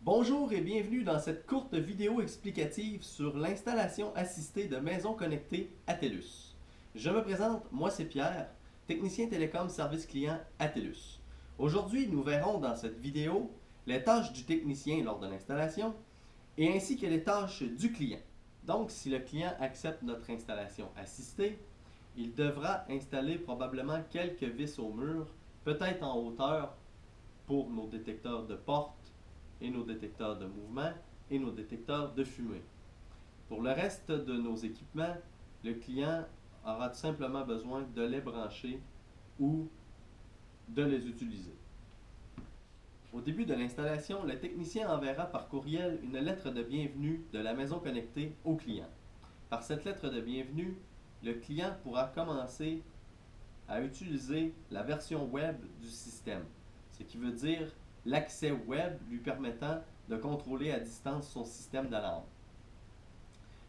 Bonjour et bienvenue dans cette courte vidéo explicative sur l'installation assistée de maisons connectées à TELUS. Je me présente, moi c'est Pierre, technicien télécom service client à TELUS. Aujourd'hui, nous verrons dans cette vidéo les tâches du technicien lors de l'installation et ainsi que les tâches du client. Donc, si le client accepte notre installation assistée, il devra installer probablement quelques vis au mur, peut-être en hauteur pour nos détecteurs de porte et nos détecteurs de mouvement et nos détecteurs de fumée. Pour le reste de nos équipements, le client aura tout simplement besoin de les brancher ou de les utiliser. Au début de l'installation, le technicien enverra par courriel une lettre de bienvenue de la maison connectée au client. Par cette lettre de bienvenue, le client pourra commencer à utiliser la version web du système, ce qui veut dire l'accès web lui permettant de contrôler à distance son système d'alarme.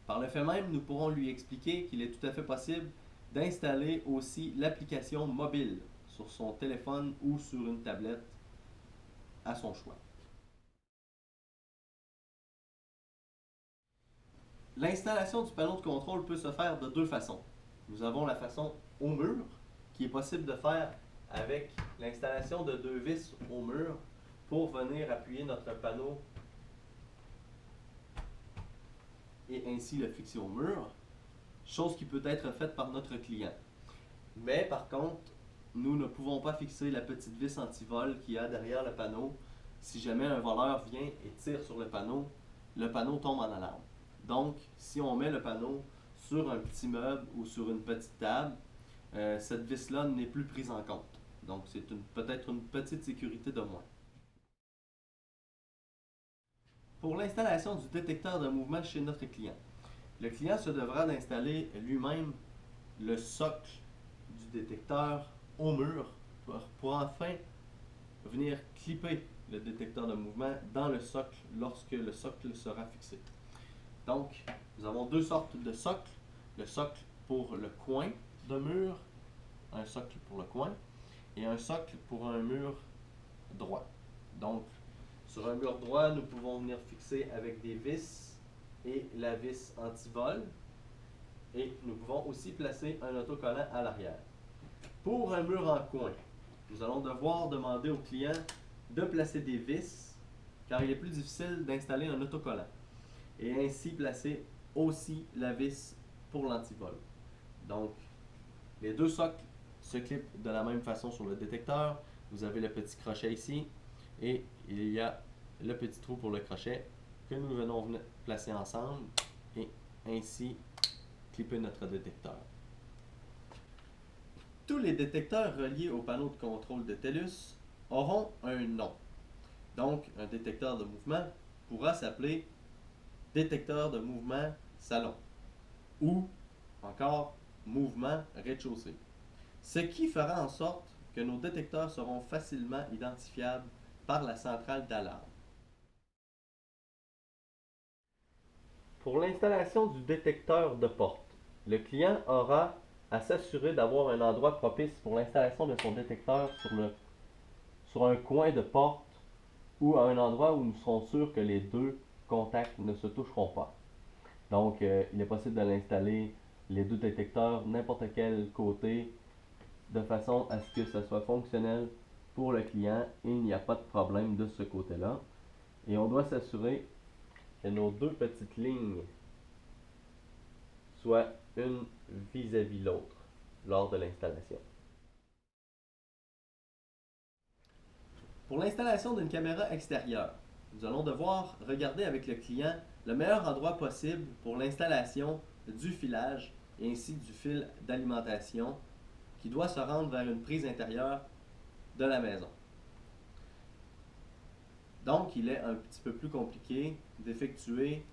Par le fait même, nous pourrons lui expliquer qu'il est tout à fait possible d'installer aussi l'application mobile sur son téléphone ou sur une tablette à son choix. L'installation du panneau de contrôle peut se faire de deux façons. Nous avons la façon au mur, qui est possible de faire avec l'installation de deux vis au mur pour venir appuyer notre panneau et ainsi le fixer au mur, chose qui peut être faite par notre client. Mais par contre, nous ne pouvons pas fixer la petite vis anti-vol qu'il y a derrière le panneau. Si jamais un voleur vient et tire sur le panneau tombe en alarme. Donc, si on met le panneau sur un petit meuble ou sur une petite table, cette vis-là n'est plus prise en compte. Donc, c'est peut-être une petite sécurité de moins. Pour l'installation du détecteur de mouvement chez notre client, le client se devra d'installer lui-même le socle du détecteur au mur pour enfin venir clipper le détecteur de mouvement dans le socle lorsque le socle sera fixé. Donc, nous avons deux sortes de socles. Le socle pour le coin de mur, un socle pour le coin, et un socle pour un mur droit. Donc, sur un mur droit, nous pouvons venir fixer avec des vis et la vis anti-vol. Et nous pouvons aussi placer un autocollant à l'arrière. Pour un mur en coin, nous allons devoir demander au client de placer des vis, car il est plus difficile d'installer un autocollant. Et ainsi placer aussi la vis pour l'antivol. Donc, les deux socles se clipent de la même façon sur le détecteur. Vous avez le petit crochet ici et il y a le petit trou pour le crochet que nous venons placer ensemble et ainsi clipper notre détecteur. Tous les détecteurs reliés au panneau de contrôle de TELUS auront un nom. Donc, un détecteur de mouvement pourra s'appeler détecteur de mouvement salon ou encore mouvement rez-de-chaussée. Ce qui fera en sorte que nos détecteurs seront facilement identifiables par la centrale d'alarme. Pour l'installation du détecteur de porte, le client aura à s'assurer d'avoir un endroit propice pour l'installation de son détecteur sur un coin de porte ou à un endroit où nous serons sûrs que les deux contacts ne se toucheront pas. Donc, il est possible de l'installer les deux détecteurs n'importe quel côté de façon à ce que ça soit fonctionnel pour le client et il n'y a pas de problème de ce côté-là. Et on doit s'assurer que nos deux petites lignes soient une vis-à-vis l'autre lors de l'installation. Pour l'installation d'une caméra extérieure, nous allons devoir regarder avec le client le meilleur endroit possible pour l'installation du filage et ainsi du fil d'alimentation qui doit se rendre vers une prise intérieure de la maison. Donc, il est un petit peu plus compliqué d'effectuer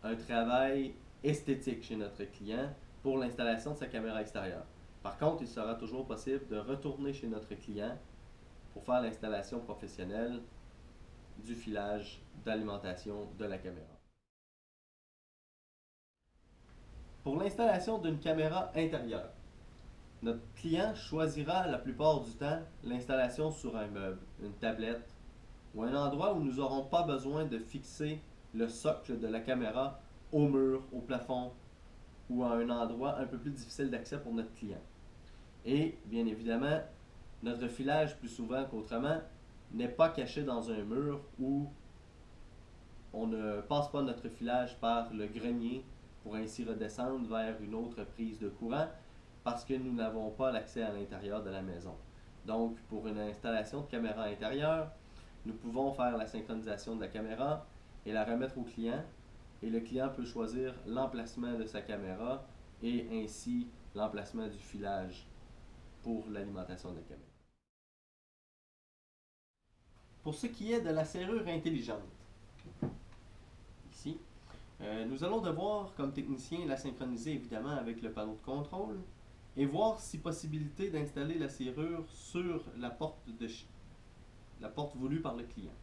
un travail esthétique chez notre client pour l'installation de sa caméra extérieure. Par contre, il sera toujours possible de retourner chez notre client pour faire l'installation professionnelle du filage d'alimentation de la caméra. Pour l'installation d'une caméra intérieure, notre client choisira la plupart du temps l'installation sur un meuble, une tablette ou un endroit où nous n'aurons pas besoin de fixer le socle de la caméra au mur, au plafond ou à un endroit un peu plus difficile d'accès pour notre client. Et bien évidemment, notre filage, plus souvent qu'autrement, n'est pas caché dans un mur où on ne passe pas notre filage par le grenier pour ainsi redescendre vers une autre prise de courant parce que nous n'avons pas l'accès à l'intérieur de la maison. Donc, pour une installation de caméra intérieure, nous pouvons faire la synchronisation de la caméra et la remettre au client. Et le client peut choisir l'emplacement de sa caméra et ainsi l'emplacement du filage pour l'alimentation de la caméra. Pour ce qui est de la serrure intelligente, ici, nous allons devoir, comme technicien, la synchroniser évidemment avec le panneau de contrôle et voir si possibilité d'installer la serrure sur la porte voulue par le client.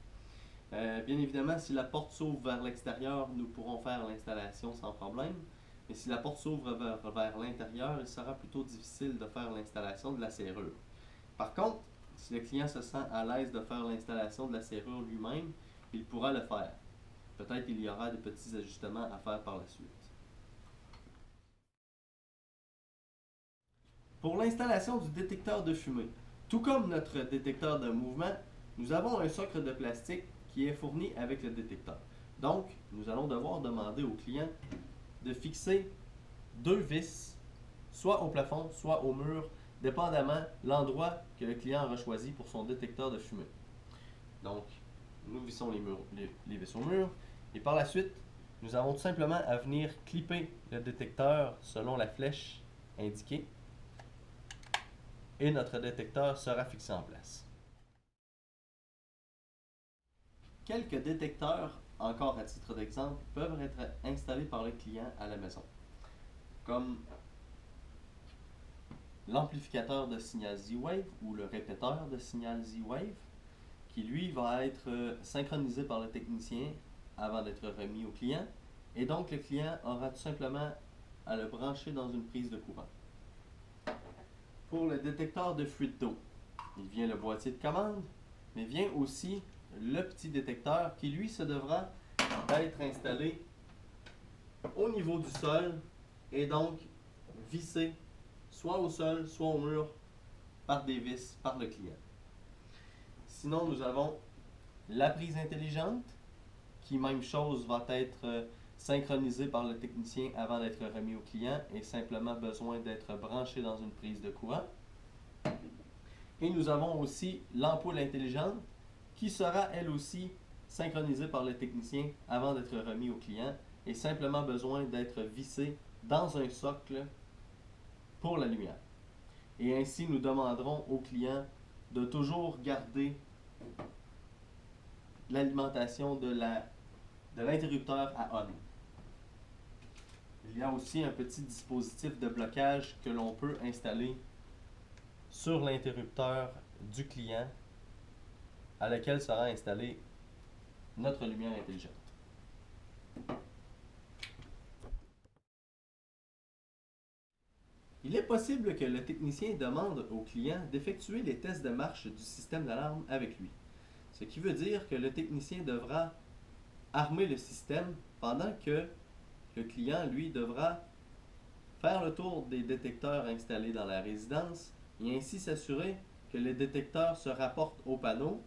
Bien évidemment, si la porte s'ouvre vers l'extérieur, nous pourrons faire l'installation sans problème. Mais si la porte s'ouvre vers l'intérieur, il sera plutôt difficile de faire l'installation de la serrure. Par contre, si le client se sent à l'aise de faire l'installation de la serrure lui-même, il pourra le faire. Peut-être qu'il y aura des petits ajustements à faire par la suite. Pour l'installation du détecteur de fumée, tout comme notre détecteur de mouvement, nous avons un socle de plastique qui est fourni avec le détecteur. Donc, nous allons devoir demander au client de fixer 2 vis, soit au plafond, soit au mur, dépendamment l'endroit que le client aura choisi pour son détecteur de fumée. Donc, nous vissons les vis au mur, et par la suite, nous avons tout simplement à venir clipper le détecteur selon la flèche indiquée, et notre détecteur sera fixé en place. Quelques détecteurs, encore à titre d'exemple, peuvent être installés par le client à la maison, comme l'amplificateur de signal Z-Wave ou le répéteur de signal Z-Wave, qui lui va être synchronisé par le technicien avant d'être remis au client, et donc le client aura tout simplement à le brancher dans une prise de courant. Pour le détecteur de fuite d'eau, il vient le boîtier de commande, mais vient aussi le petit détecteur qui lui se devra d'être installé au niveau du sol et donc vissé soit au sol, soit au mur par des vis par le client. Sinon, nous avons la prise intelligente qui, même chose, va être synchronisée par le technicien avant d'être remis au client et simplement besoin d'être branché dans une prise de courant. Et nous avons aussi l'ampoule intelligente qui sera elle aussi synchronisée par le technicien avant d'être remis au client et simplement besoin d'être vissée dans un socle pour la lumière. Et ainsi, nous demanderons au client de toujours garder l'alimentation de l'interrupteur à on. Il y a aussi un petit dispositif de blocage que l'on peut installer sur l'interrupteur du client à lequel sera installée notre lumière intelligente. Il est possible que le technicien demande au client d'effectuer les tests de marche du système d'alarme avec lui. Ce qui veut dire que le technicien devra armer le système pendant que le client, lui, devra faire le tour des détecteurs installés dans la résidence et ainsi s'assurer que les détecteurs se rapportent au panneau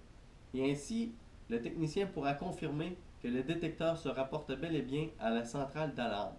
et ainsi le technicien pourra confirmer que le détecteur se rapporte bel et bien à la centrale d'alarme.